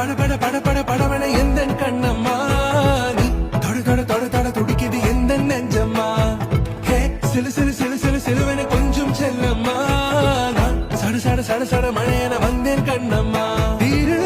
பட பட பட பட படவன எந்த கண்ணம்மா நீ தொட தொட தொட தொட துடிக்குது எந்த நெஞ்சம்மா ஹே சிலு சிலு சிலு சிலு சிலுவன கொஞ்சம் செல்லம்மா நான் சட சட சட சட மழையன வந்தேன் கண்ணம்மா தீரு